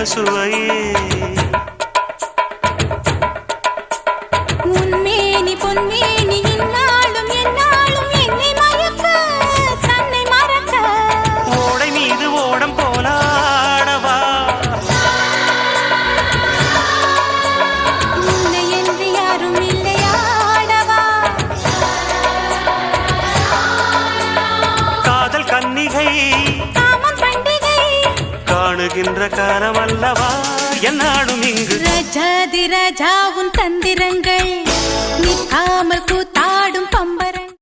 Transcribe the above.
சுவையே உன்மேனி பொன்மேனி இந்நாளும் எந்நாளும் என்னை மயக்க தன்னை மறக்க ஓடை மீது ஓடம் போலாடவா உன்னை என்று யாரும் இல்லையாடவா காதல் கன்னிகை காமம் பண்டிகை காணுகின்ற காலம் அல்லவா என்னாடும் இங்கு ராஜாதி ராஜாவும் தந்திரங்கள் நிற்காமல் கூத்து